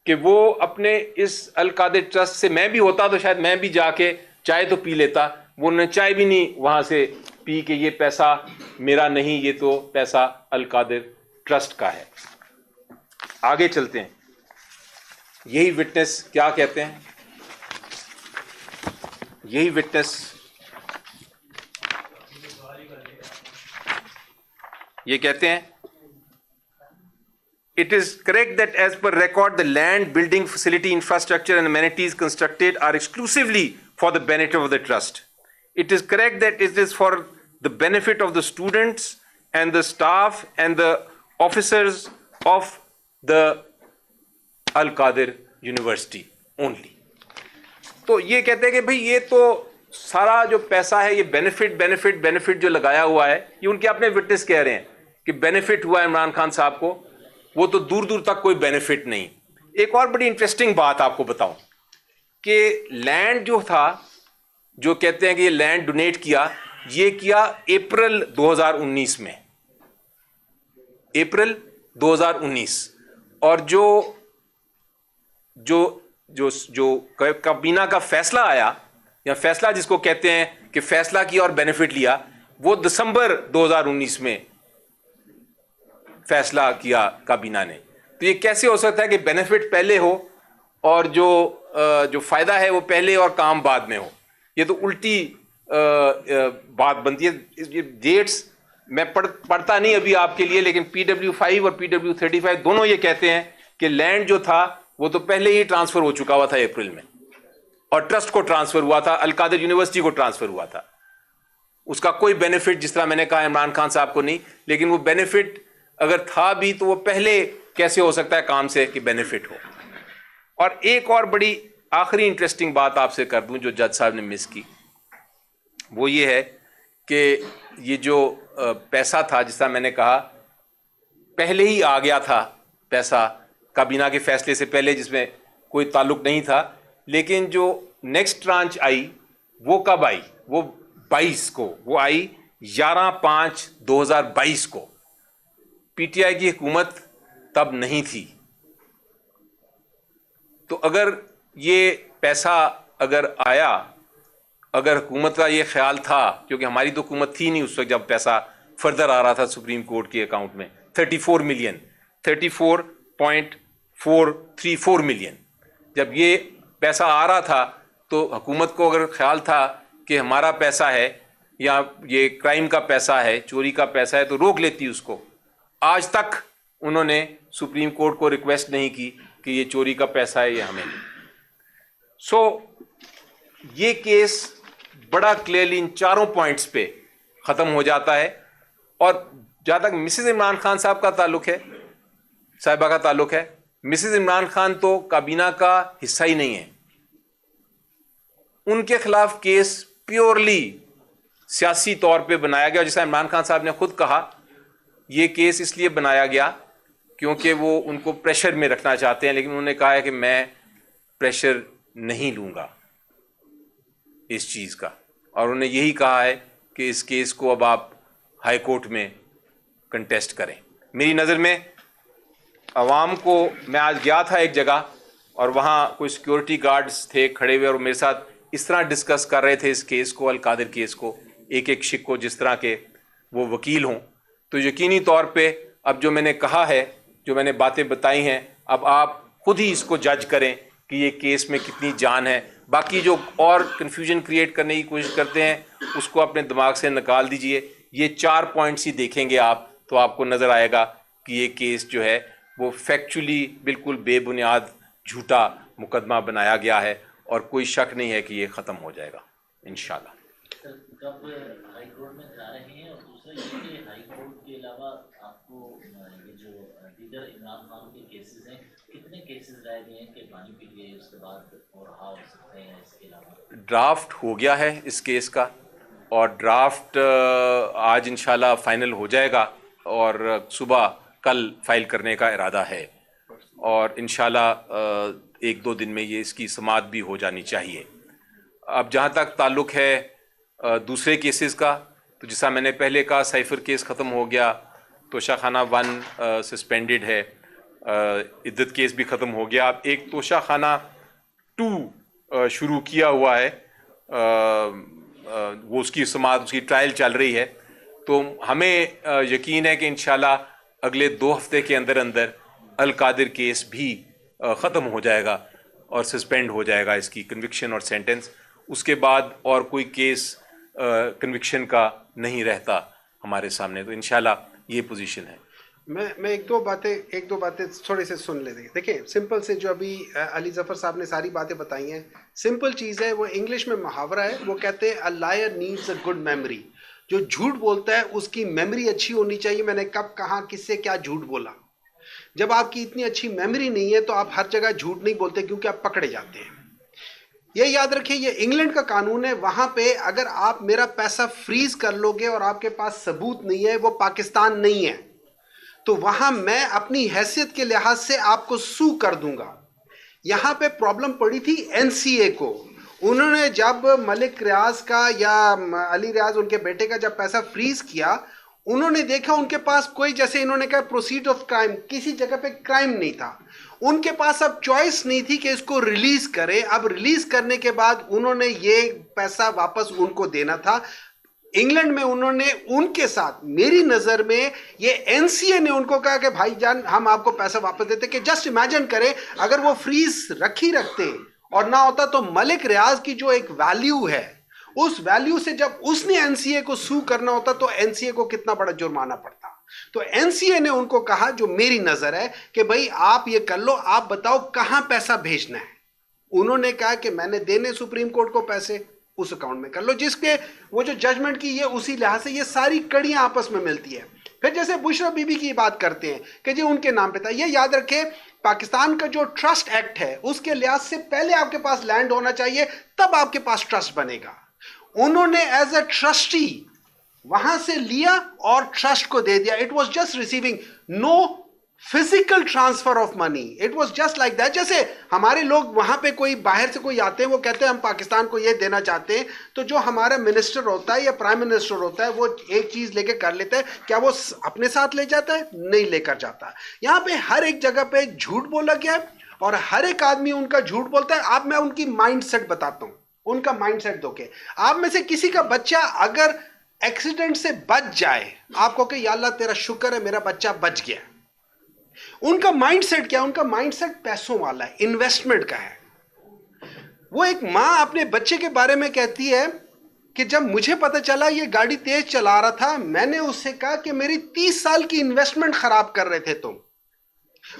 कि वो अपने इस अल Qadir trust से, मैं भी होता तो शायद मैं भी जाके चाय तो पी लेता, वो ने चाय भी नहीं वहां से पी कि ये पैसा मेरा नहीं, ये तो पैसा अल कादिर ट्रस्ट का है। आगे चलते हैं। यही विटनेस क्या कहते हैं? यही विटनेस ये कहते हैं it is correct that as per record the land building facility infrastructure and amenities constructed are exclusively for the benefit of the trust. It is correct that it is for the benefit of the students and the staff and the officers of the Al Qadir university only. तो ये कहते हैं कि भाई ये तो सारा जो पैसा है, ये बेनिफिट जो लगाया हुआ है, ये उनके अपने विटनेस कह रहे हैं कि बेनिफिट हुआ इमरान खान साहब को, वो तो दूर दूर तक कोई बेनिफिट नहीं। एक और बड़ी इंटरेस्टिंग बात आपको बताऊं कि लैंड जो था, जो कहते हैं कि ये लैंड डोनेट किया, ये किया अप्रैल 2019 में, अप्रैल 2019। और जो काबीना का फैसला आया, या फैसला जिसको कहते हैं कि फैसला किया और बेनिफिट लिया, वो दिसंबर 2019 में फैसला किया काबीना ने। तो ये कैसे हो सकता है कि बेनिफिट पहले हो और जो फायदा है वो पहले और काम बाद में हो। ये तो उल्टी बात बनती है। ये डेट्स मैं पढ़ता नहीं अभी आपके लिए, लेकिन PW5 और PW35 दोनों ये कहते हैं कि लैंड जो था वो तो पहले ही ट्रांसफर हो चुका हुआ था अप्रैल में, और ट्रस्ट को ट्रांसफर हुआ था, अल-कादिर यूनिवर्सिटी को ट्रांसफर हुआ था। उसका कोई बेनिफिट, जिस तरह मैंने कहा इमरान खान साहब को नहीं, लेकिन वो बेनिफिट अगर था भी तो वो पहले कैसे हो सकता है काम से कि बेनिफिट हो। और एक और बड़ी आखिरी इंटरेस्टिंग बात आपसे कर दूं जो जज साहब ने मिस की, वो ये है कि ये जो पैसा था, जिस तरह मैंने कहा पहले ही आ गया था पैसा काबीना के फैसले से पहले, जिसमें कोई ताल्लुक नहीं था, लेकिन जो नेक्स्ट ट्रांच आई वो कब आई? वो 22 को, वो आई 11/5/2022 को। PTI की हुकूमत तब नहीं थी। तो अगर ये पैसा अगर आया, अगर हुकूमत का ये ख्याल था, क्योंकि हमारी तो हुकूमत थी नहीं उस वक्त जब पैसा फर्दर आ रहा था सुप्रीम कोर्ट के अकाउंट में, 34.434 मिलियन जब ये पैसा आ रहा था, तो हुकूमत को अगर ख्याल था कि हमारा पैसा है या ये क्राइम का पैसा है, चोरी का पैसा है, तो रोक लेती उसको। आज तक उन्होंने सुप्रीम कोर्ट को रिक्वेस्ट नहीं की कि ये चोरी का पैसा है, ये हमें। ये केस बड़ा क्लियरली इन चारों पॉइंट्स पे ख़त्म हो जाता है। और जहाँ तक मिसेज इमरान खान साहब का ताल्लुक है, साहिबा का ताल्लुक है, मिसेज इमरान खान तो काबीना का हिस्सा ही नहीं है। उनके खिलाफ केस प्योरली सियासी तौर पे बनाया गया। जैसा इमरान खान साहब ने खुद कहा, ये केस इसलिए बनाया गया क्योंकि वो उनको प्रेशर में रखना चाहते हैं, लेकिन उन्होंने कहा है कि मैं प्रेशर नहीं लूंगा इस चीज़ का। और उन्होंने यही कहा है कि इस केस को अब आप हाई कोर्ट में कंटेस्ट करें। मेरी नज़र में अवाम को, मैं आज गया था एक जगह और वहाँ कोई सिक्योरिटी गार्ड्स थे खड़े हुए और मेरे साथ इस तरह डिस्कस कर रहे थे इस केस को, अल-कादिर केस को, एक एक शिक को, जिस तरह के वो वकील हों। तो यकीनी तौर पे अब जो मैंने कहा है, जो मैंने बातें बताई हैं, अब आप खुद ही इसको जज करें कि ये केस में कितनी जान है। बाकी जो और कन्फ्यूजन क्रिएट करने की कोशिश करते हैं उसको अपने दिमाग से निकाल दीजिए। ये 4 पॉइंट्स ही देखेंगे आप तो आपको नज़र आएगा कि ये केस जो है वो फैक्चुअली बिल्कुल बेबुनियाद झूठा मुकदमा बनाया गया है और कोई शक नहीं है कि ये ख़त्म हो जाएगा इंशाल्लाह। कब हाई कोर्ट में जा रहे हैं? और दूसरा ये कि हाई कोर्ट के अलावा आपको ये जो दीगर इमरान खान के केसेस हैं, कितने केसेस रह गए हैं कि पानी पी लिए उसके बाद और हो सकते हैं? इसके अलावा ड्राफ्ट हो गया है इस केस का और ड्राफ्ट आज इंशाल्लाह फाइनल हो जाएगा और सुबह कल फाइल करने का इरादा है और इंशाल्लाह 1-2 दिन में ये इसकी समाअत भी हो जानी चाहिए। अब जहाँ तक ताल्लुक़ है दूसरे केसेस का, तो जैसा मैंने पहले कहा साइफर केस ख़त्म हो गया, तोशाखाना 1 सस्पेंडेड है, इद्दत केस भी ख़त्म हो गया। अब एक तोशाखाना 2 शुरू किया हुआ है, वो उसकी समाअत, उसकी ट्रायल चल रही है। तो हमें यकीन है कि इंशाल्लाह अगले 2 हफ्ते के अंदर अंदर अल-कादिर केस भी ख़त्म हो जाएगा और सस्पेंड हो जाएगा इसकी कन्विक्शन और सेंटेंस। उसके बाद और कोई केस कन्विक्शन का नहीं रहता हमारे सामने। तो इंशाल्लाह ये पोजीशन है। मैं एक दो बातें थोड़े से सुन लेते हैं। देखिए, सिंपल से जो अभी अली जफ़र साहब ने सारी बातें बताई हैं, सिंपल चीज़ है। वो इंग्लिश में मुहावरा है, वो कहते हैं a liar needs a good memory. जो झूठ बोलता है उसकी मेमोरी अच्छी होनी चाहिए। मैंने कब कहाँ किससे क्या झूठ बोला। जब आपकी इतनी अच्छी मेमोरी नहीं है तो आप हर जगह झूठ नहीं बोलते, क्योंकि आप पकड़े जाते हैं। ये याद रखिए, ये इंग्लैंड का कानून है। वहां पे अगर आप मेरा पैसा फ्रीज कर लोगे और आपके पास सबूत नहीं है, वो पाकिस्तान नहीं है, तो वहां मैं अपनी हैसियत के लिहाज से आपको सू कर दूंगा। यहां पे प्रॉब्लम पड़ी थी एनसीए को। उन्होंने जब मलिक रियाज का या अली रियाज उनके बेटे का जब पैसा फ्रीज किया, उन्होंने देखा उनके पास कोई, जैसे इन्होंने कहा प्रोसीड ऑफ क्राइम, किसी जगह पे क्राइम नहीं था। उनके पास अब चॉइस नहीं थी कि इसको रिलीज करें। अब रिलीज करने के बाद उन्होंने ये पैसा वापस उनको देना था। इंग्लैंड में उन्होंने उनके साथ, मेरी नजर में ये एनसीए ने उनको कहा कि भाईजान हम आपको पैसा वापस देते, कि जस्ट इमेजिन करें अगर वो फ्रीज रखते और ना होता तो मलिक रियाज की जो एक वैल्यू है, उस वैल्यू से जब उसने एनसीए को सू करना होता तो एनसीए को कितना बड़ा जुर्माना पड़ता। तो एनसीए ने उनको कहा, जो मेरी नजर है, कि भाई आप ये कर लो, आप बताओ कहां पैसा भेजना है। उन्होंने कहा कि मैंने देने सुप्रीम कोर्ट को पैसे, उस अकाउंट में कर लो, जिसके वो जो जजमेंट की ये उसी लिहाज से ये सारी कड़ियां आपस में मिलती है। फिर जैसे बुशरा बीबी की बात करते हैं कि जी उनके नाम पे था, ये याद रखे पाकिस्तान का जो ट्रस्ट एक्ट है उसके लिहाज से पहले आपके पास लैंड होना चाहिए, तब आपके पास ट्रस्ट बनेगा। उन्होंने एज अ ट्रस्टी वहां से लिया और ट्रस्ट को दे दिया। It was just receiving, no physical transfer of money, it was just like that. जैसे हमारे लोग वहां पे कोई बाहर से कोई आते हैं, वो कहते हैं हम पाकिस्तान को ये देना चाहते हैं, तो जो हमारा मिनिस्टर होता है या प्राइम मिनिस्टर होता है वो एक चीज लेके कर लेता है, क्या वो अपने साथ ले जाता है? नहीं लेकर जाता। यहां पे हर एक जगह पे झूठ बोला गया है और हर एक आदमी उनका झूठ बोलता है। आप, मैं उनकी माइंड सेट बताता हूं, उनका माइंड सेट दो के आप में से किसी का बच्चा अगर एक्सीडेंट से बच जाए, आपको कि या अल्लाह तेरा शुक्र है मेरा बच्चा बच गया। उनका माइंडसेट क्या है? उनका माइंडसेट पैसों वाला है, इन्वेस्टमेंट का है। वो एक मां अपने बच्चे के बारे में कहती है कि जब मुझे पता चला ये गाड़ी तेज चला रहा था, मैंने उससे कहा कि मेरी 30 साल की इन्वेस्टमेंट खराब कर रहे थे तुम।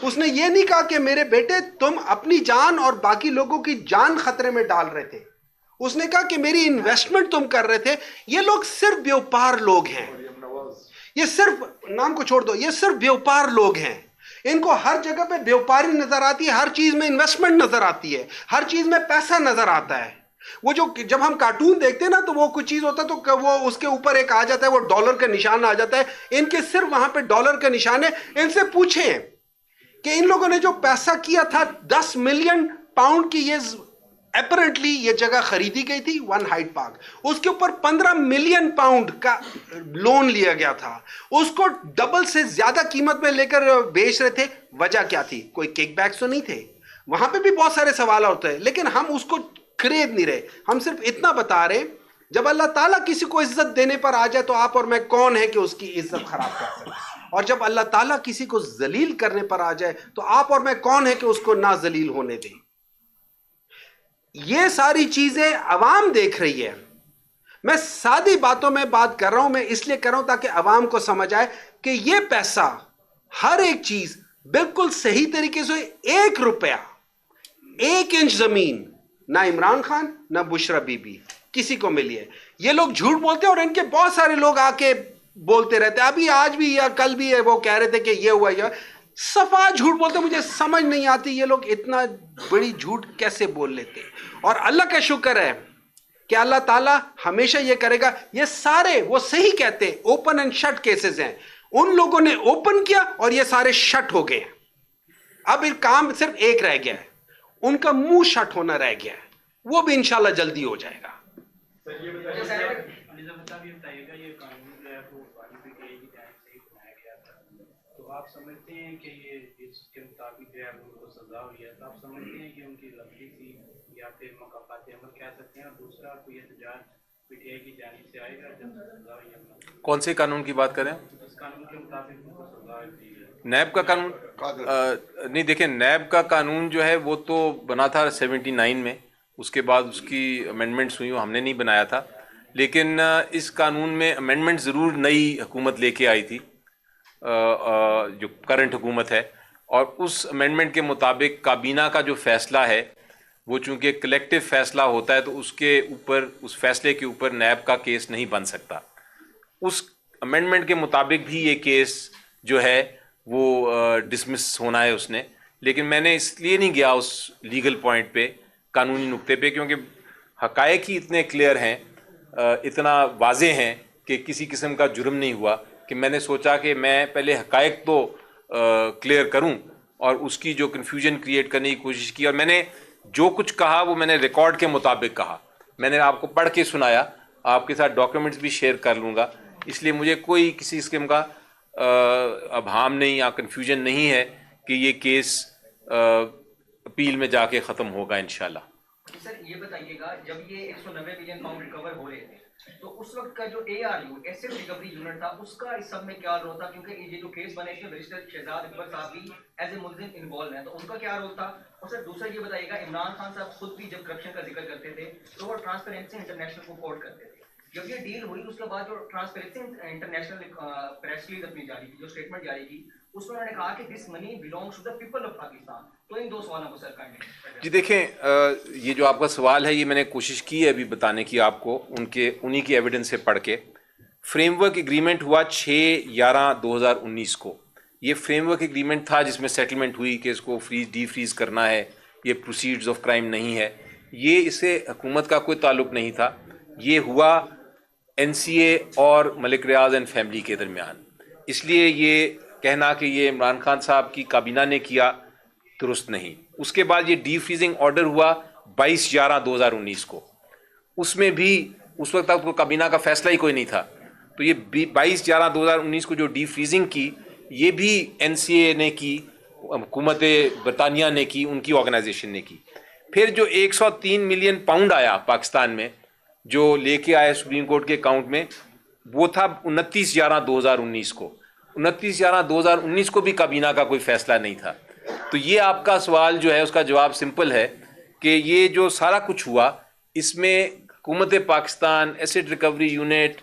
उसने ये नहीं कहा कि मेरे बेटे तुम अपनी जान और बाकी लोगों की जान खतरे में डाल रहे थे। उसने कहा कि मेरी इन्वेस्टमेंट तुम कर रहे थे। ये लोग सिर्फ व्यापार लोग हैं, ये सिर्फ, नाम को छोड़ दो, ये सिर्फ व्यापार लोग हैं। इनको हर जगह पे व्यापारी नजर आती है, हर चीज में इन्वेस्टमेंट नजर आती है, हर चीज में पैसा नजर आता है। वो जो जब हम कार्टून देखते हैं ना, तो वो कुछ चीज होता है तो वो उसके ऊपर एक आ जाता है, वो डॉलर का निशान आ जाता है। इनके सिर्फ वहां पे डॉलर का निशान है। इनसे पूछें कि इन लोगों ने जो पैसा किया था 10 मिलियन पाउंड की, ये अपरेंटली ये जगह खरीदी गई थी, वन हाइट पार्क, उसके ऊपर 15 मिलियन पाउंड का लोन लिया गया था, उसको डबल से ज्यादा कीमत में लेकर बेच रहे थे। वजह क्या थी? कोई किकबैक्स तो नहीं थे? वहां पे भी बहुत सारे सवाल होते हैं, लेकिन हम उसको खरीद नहीं रहे। हम सिर्फ इतना बता रहे, जब अल्लाह ताला किसी को इज्जत देने पर आ जाए तो आप और मैं कौन है कि उसकी इज्जत खराब कर सके, और जब अल्लाह ताला किसी को जलील करने पर आ जाए तो आप और मैं कौन है कि उसको ना जलील होने दें। ये सारी चीजें अवाम देख रही है। मैं सादी बातों में बात कर रहा हूं, मैं इसलिए कर रहा हूं ताकि अवाम को समझ आए कि ये पैसा, हर एक चीज बिल्कुल सही तरीके से, 1 रुपया, 1 इंच जमीन ना इमरान खान ना बुशरा बीबी किसी को मिली है। ये लोग झूठ बोलते हैं और इनके बहुत सारे लोग आके बोलते रहते हैं। अभी आज भी या कल भी है, वो कह रहे थे कि ये हुआ, या सफा झूठ बोलते। मुझे समझ नहीं आती ये लोग इतना बड़ी झूठ कैसे बोल लेते हैं। और अल्लाह का शुक्र है कि अल्लाह ताला हमेशा ये करेगा। ये सारे वो सही कहते हैं, ओपन एंड शट केसेस हैं। उन लोगों ने ओपन किया और ये सारे शट हो गए। अब एक काम सिर्फ एक रह गया है, उनका मुंह शट होना रह गया है, वो भी इंशाल्लाह जल्दी हो जाएगा। आप समझते हैं कि ये इसके मुताबिक जो है उनको सजा हुई है, तो आप समझते हैं कि उनकी गलती थी या फिर मकाफात अमल कह सकते हैं? और दूसरा, कोई एहतजाज पीटीआई की जानिब से आएगा जब सजा हुई है? कौन से कानून की बात करें? इस कानून के मुताबिक उनको सजा दी है। नैब का कानून नहीं, देखिए नैब का कानून जो है वो तो बना था 79 में, उसके बाद उसकी अमेंडमेंट्स हुई, हमने नहीं बनाया था। लेकिन इस कानून में अमेंडमेंट ज़रूर नई हुकूमत लेके आई थी, जो करंट हुकूमत है, और उस अमेंडमेंट के मुताबिक काबीना का जो फैसला है वो चूंकि कलेक्टिव फैसला होता है तो उसके ऊपर, उस फैसले के ऊपर नैब का केस नहीं बन सकता। उस अमेंडमेंट के मुताबिक भी ये केस जो है वो डिसमिस होना है उसने। लेकिन मैंने इसलिए नहीं गया उस लीगल पॉइंट पे, कानूनी नुक्ते पे, क्योंकि हकायक ही इतने क्लियर हैं, इतना वाजे हैं कि किसी किस्म का जुर्म नहीं हुआ, कि मैंने सोचा कि मैं पहले हकायक तो क्लियर करूं और उसकी जो कन्फ्यूजन क्रिएट करने की कोशिश की। और मैंने जो कुछ कहा वो मैंने रिकॉर्ड के मुताबिक कहा, मैंने आपको पढ़ के सुनाया, आपके साथ डॉक्यूमेंट्स भी शेयर कर लूँगा। इसलिए मुझे कोई किसी किस्म का अभाम नहीं या कन्फ्यूजन नहीं है कि ये केस अपील में जाके ख़त्म होगा इंशाल्लाह। सर ये बताइएगा, जब ये 190 मिलियन पाउंड रिकवर हो रहे थे तो उस वक्त का जो ARU एसेट रिकवरी यूनिट था उसका इस सब में क्या रोल था, क्योंकि ये जो केस बने इसमें बैरिस्टर शहजाद अकबर साहब भी एज ए मुलजिम इन्वॉल्व हैं, तो उनका क्या रोल था? और सर दूसरा ये बताइएगा, इमरान खान साहब खुद भी जब करप्शन का जिक्र करते थे तो वो ट्रांसपेरेंसी इंटरनेशनल को कोट करते थे। जब ये डील हुई उसके बाद जो ट्रांसपेरेंसी इंटरनेशनल प्रेस रिलीज अपनी जारी की, जो स्टेटमेंट जारी की, उसमें उन्होंने कहा कि this money belongs to the people of Pakistan. तो इन दो सवालों को सर काइंडली जी देखें, ये जो आपका सवाल है ये मैंने कोशिश की है अभी बताने की आपको, उन्हीं की एविडेंस से पढ़ के। फ्रेमवर्क एग्रीमेंट हुआ 6/11/2019 को। ये फ्रेमवर्क एग्रीमेंट था जिसमें सेटलमेंट हुई कि इसको डी फ्रीज करना है, ये प्रोसीड्स ऑफ क्राइम नहीं है। ये इससे हुकूमत का कोई ताल्लुक नहीं था। ये हुआ NCA और मलिक रियाज एंड फैमिली के दरमियान। इसलिए ये कहना कि ये इमरान खान साहब की काबीना ने किया दुरुस्त नहीं। उसके बाद ये डी फ्रीजिंग ऑर्डर हुआ 22/11/2019 को। उसमें भी उस वक्त तक तो काबीना का फैसला ही कोई नहीं था। तो ये 22/11/2019 को जो डी फ्रीजिंग की, ये भी NCA ने की, हुकूमत बरतानिया ने की, उनकी ऑर्गेनाइजेशन ने की। फिर जो 103 मिलियन पाउंड आया पाकिस्तान में, जो लेके आए सुप्रीम कोर्ट के अकाउंट में, वो था 29/11/2019 को। 29/11/2019 को भी काबीना का कोई फैसला नहीं था। तो ये आपका सवाल जो है उसका जवाब सिंपल है कि ये जो सारा कुछ हुआ इसमें हुकूमत पाकिस्तान, एसेट रिकवरी यूनिट,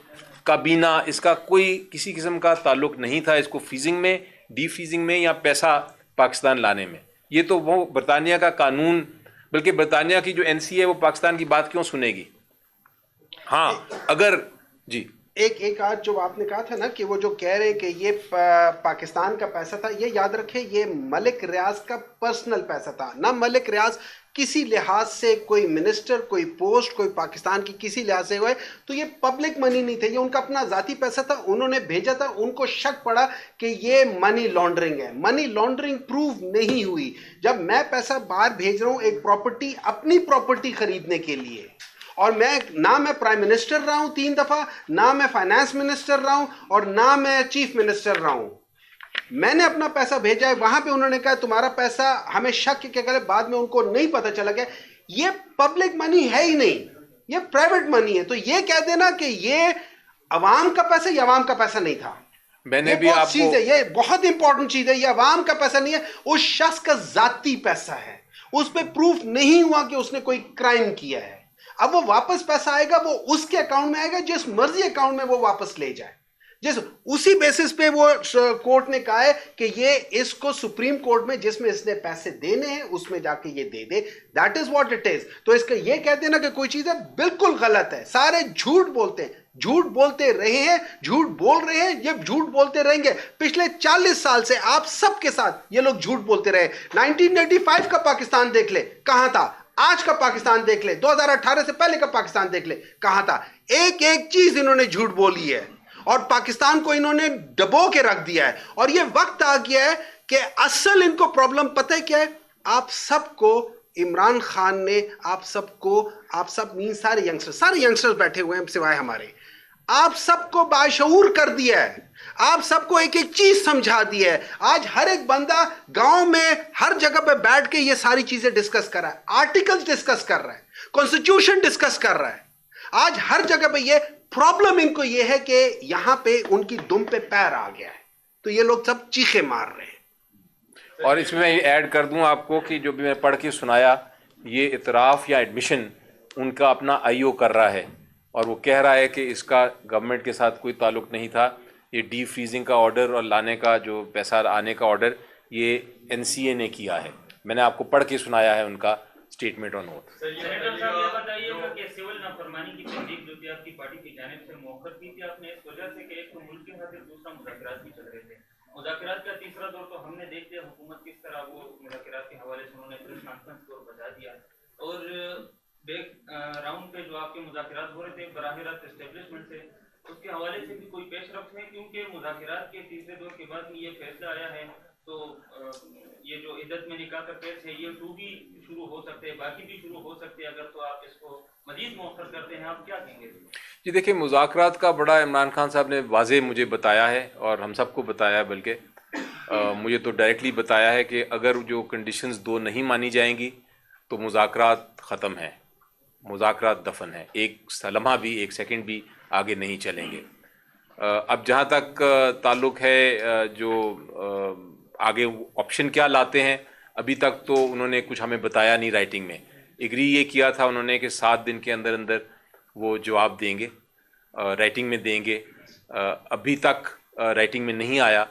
काबीना, इसका कोई किसी किस्म का ताल्लुक नहीं था इसको फ्रीजिंग में, डी फ्रीजिंग में या पैसा पाकिस्तान लाने में। ये तो वो बरतानिया का कानून, बल्कि बरतानिया की जो NCA है वो पाकिस्तान की बात क्यों सुनेगी? हाँ, अगर जी एक आज जो आपने कहा था ना कि वो जो कह रहे हैं कि ये पाकिस्तान का पैसा था, ये याद रखें ये मलिक रियाज का पर्सनल पैसा था ना। मलिक रियाज किसी लिहाज से कोई मिनिस्टर, कोई पोस्ट, कोई पाकिस्तान की किसी लिहाज से हुए, तो ये पब्लिक मनी नहीं थे, ये उनका अपना जाती पैसा था। उन्होंने भेजा था, उनको शक पड़ा कि ये मनी लॉन्ड्रिंग है। मनी लॉन्ड्रिंग प्रूव नहीं हुई। जब मैं पैसा बाहर भेज रहा हूं एक प्रॉपर्टी, अपनी प्रॉपर्टी खरीदने के लिए, और मैं प्राइम मिनिस्टर रहा हूं 3 दफा, ना मैं फाइनेंस मिनिस्टर रहा हूं, और ना मैं चीफ मिनिस्टर रहा हूं, मैंने अपना पैसा भेजा है वहां पे, उन्होंने कहा तुम्हारा पैसा हमें शक क्या करे, बाद में उनको नहीं पता चला कि ये पब्लिक मनी है ही नहीं, ये प्राइवेट मनी है। तो ये कह देना कि ये अवाम का पैसा, ये अवाम का पैसा नहीं था। मैंने भी आपको चीज है, ये बहुत इंपॉर्टेंट चीज है, ये अवाम का पैसा नहीं है, उस शख्स का जाती पैसा है। उस पर प्रूफ नहीं हुआ कि उसने कोई क्राइम किया है। अब वो वापस पैसा आएगा, वो उसके अकाउंट में आएगा, जिस मर्जी अकाउंट में वो वापस ले जाए, जिस उसी बेसिस पे वो कोर्ट ने कहा है कि ये इसको सुप्रीम कोर्ट में जिसमें इसने पैसे देने हैं उसमें जाके ये दे दे। That is what it is. तो इसका ये कह देना कि कोई चीज है बिल्कुल गलत है। सारे झूठ बोलते हैं, झूठ बोलते रहे हैं, झूठ बोल रहे हैं, ये झूठ बोलते रहेंगे। पिछले 40 साल से आप सबके साथ ये लोग झूठ बोलते रहे। 1985 का पाकिस्तान देख ले कहां था, आज का पाकिस्तान देख ले, 2018 से पहले का पाकिस्तान देख ले कहां था। एक एक चीज इन्होंने झूठ बोली है और पाकिस्तान को इन्होंने दबो के रख दिया है। और ये वक्त आ गया है कि असल इनको प्रॉब्लम पता है क्या है? आप सबको इमरान खान ने, आप सब मीन सारे यंगस्टर्स बैठे हुए हैं सिवाय हमारे, आप सबको बाशऊर कर दिया है। आप सबको एक एक चीज समझा दी है। आज हर एक बंदा गांव में हर जगह पे बैठ के ये सारी चीजें डिस्कस कर रहा है, आर्टिकल्स डिस्कस कर रहा है, कॉन्स्टिट्यूशन डिस्कस कर रहा है। आज हर जगह पे ये प्रॉब्लम इनको ये है कि यहां पे उनकी दुम पे पैर आ गया है, तो ये लोग सब चीखे मार रहे हैं। और इसमें मैं ऐड कर दूं आपको कि जो भी मैं पढ़ के सुनाया, ये इतराफ़ या एडमिशन उनका अपना IO कर रहा है और वो कह रहा है कि इसका गवर्नमेंट के साथ कोई ताल्लुक नहीं था। ये डी फ्रीजिंग का ऑर्डर और लाने का जो पैसा आने का ऑर्डर ये NCA ने किया है। मैंने आपको पढ़ के सुनाया है उनका स्टेटमेंट और नोट। सेनेटर साहब ये बताइएगा कि सिविल नाफरमानी की तहरीक जो थी आपकी पार्टी की जानिब से मौखर की थी आपने इस वजह से कि एक तो मुल्क के खातिर, दूसरा मुज़ाकरात भी चल रहे थे। मुज़ाकरात का तीसरा दौर तो हमने देख लिया, हुकूमत किस तरह वो मुज़ाकरात के हवाले से उन्होंने प्रेस कॉन्फ्रेंस को बता दिया। और बैक राउंड पे जो आपके मुज़ाकरात हो रहे थे बराह रास्त एस्टेब्लिशमेंट से, उसके हवाले से भी कोई पेशरफ्त है? क्योंकि मुज़ाकरात के तीसरे दौर के बाद ये फैसला आया है तो ये जो इद्दत में निकाह का केस है ये 2 भी शुरू हो सकते हैं, बाकी भी शुरू हो सकते हैं। अगर तो आप इसको मजीद मौखर करते हैं, आप क्या कहेंगे? जी देखिए, मुज़ाकरात का बड़ा इमरान खान साहब ने वाज़े मुझे बताया है और हम सबको बताया है, बल्कि मुझे तो डायरेक्टली बताया है कि अगर जो कंडीशंस 2 नहीं मानी जाएंगी तो मुज़ाकरात ख़त्म है, मुज़ाकरात दफन है। एक लम्हा भी, एक सेकंड भी आगे नहीं चलेंगे। अब जहाँ तक ताल्लुक है जो आगे ऑप्शन क्या लाते हैं, अभी तक तो उन्होंने कुछ हमें बताया नहीं राइटिंग में। एग्री ये किया था उन्होंने कि 7 दिन के अंदर अंदर वो जवाब देंगे, राइटिंग में देंगे। अभी तक राइटिंग में नहीं आया,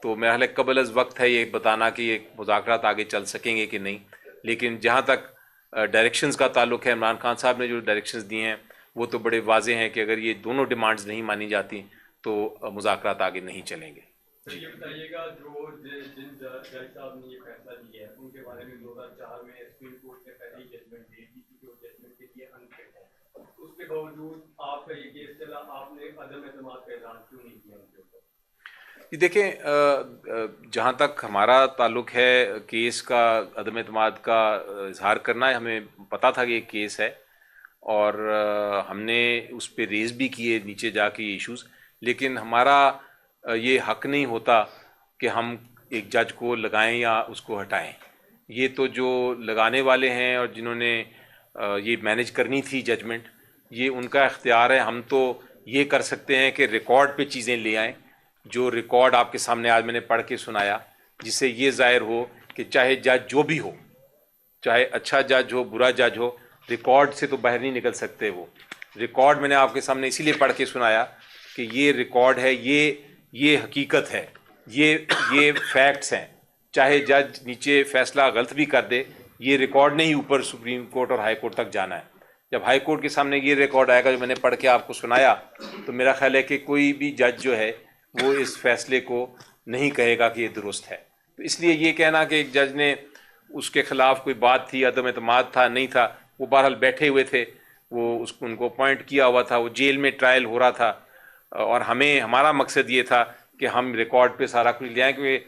तो मेरा ख्याल है कबल अज़ वक्त है ये बताना कि ये मुज़ाकरात आगे चल सकेंगे कि नहीं। लेकिन जहाँ तक डायरेक्शंस का ताल्लुक है, इमरान खान साहब ने जो डायरेक्शंस दिए हैं वो तो बड़े वाज़े हैं कि अगर ये दोनों डिमांड्स नहीं मानी जाती तो मुज़ाकरात आगे नहीं चलेंगे। ये बताइएगा जो जिन जज साहब ने ये फैसला दिया है उनके बारे में 2004 में सुप्रीम कोर्ट ने पहले जजमेंट दे दी थी, जो जजमेंट के लिए अनफिट है। उसके बावजूद आपका ये केस चला, आपने अदम एतमाद का इज़हार क्यों नहीं किया उनके ऊपर? ये देखें, जहाँ तक हमारा ताल्लुक है केस का अदम एतमाद का इजहार करना है, हमें पता था कि ये केस है और हमने उस पर रेज़ भी किए नीचे जाके इश्यूज़। लेकिन हमारा ये हक नहीं होता कि हम एक जज को लगाएं या उसको हटाएं। ये तो जो लगाने वाले हैं और जिन्होंने ये मैनेज करनी थी जजमेंट, ये उनका इख्तियार है। हम तो ये कर सकते हैं कि रिकॉर्ड पे चीज़ें ले आएँ, जो रिकॉर्ड आपके सामने आज मैंने पढ़ के सुनाया, जिससे ये ज़ाहिर हो कि चाहे जज जो भी हो, चाहे अच्छा जज हो बुरा जज हो, रिकॉर्ड से तो बाहर नहीं निकल सकते। वो रिकॉर्ड मैंने आपके सामने इसीलिए पढ़ के सुनाया कि ये रिकॉर्ड है, ये हकीकत है, ये फैक्ट्स हैं। चाहे जज नीचे फ़ैसला गलत भी कर दे, ये रिकॉर्ड नहीं ऊपर सुप्रीम कोर्ट और हाई कोर्ट तक जाना है। जब हाई कोर्ट के सामने ये रिकॉर्ड आएगा जो मैंने पढ़ के आपको सुनाया, तो मेरा ख्याल है कि कोई भी जज जो है वो इस फैसले को नहीं कहेगा कि ये दुरुस्त है। तो इसलिए ये कहना कि एक जज ने उसके ख़िलाफ़ कोई बात थी, अदम एतमाद था, नहीं था, वो बहरहाल बैठे हुए थे, वो उसको उनको अपॉइंट किया हुआ था, वो जेल में ट्रायल हो रहा था और हमारा मकसद ये था कि हम रिकॉर्ड पे सारा कुछ ले आएँ, क्योंकि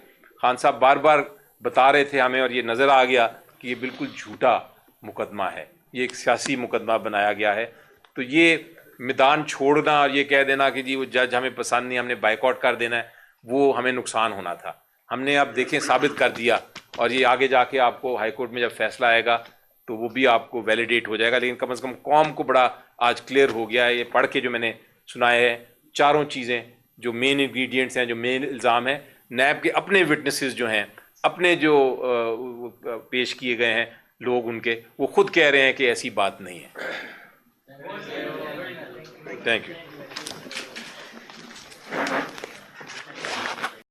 खान साहब बार बार बता रहे थे हमें और ये नज़र आ गया कि ये बिल्कुल झूठा मुकदमा है, ये एक सियासी मुकदमा बनाया गया है। तो ये मैदान छोड़ना और ये कह देना कि जी वो जज हमें पसंद नहीं, हमने बाइकआउट कर देना है, वो हमें नुकसान होना था। हमने अब देखें साबित कर दिया और ये आगे जाके आपको हाई कोर्ट में जब फैसला आएगा तो वो भी आपको वैलिडेट हो जाएगा। लेकिन कम से कम कौम को बड़ा आज क्लियर हो गया है, ये पढ़ के जो मैंने सुनाए हैं चारों चीज़ें, जो मेन इंग्रेडिएंट्स हैं, जो मेन इल्ज़ाम है, नैब के अपने विटनेसेस जो हैं, अपने जो पेश किए गए हैं लोग उनके, वो खुद कह रहे हैं कि ऐसी बात नहीं है। Thank you.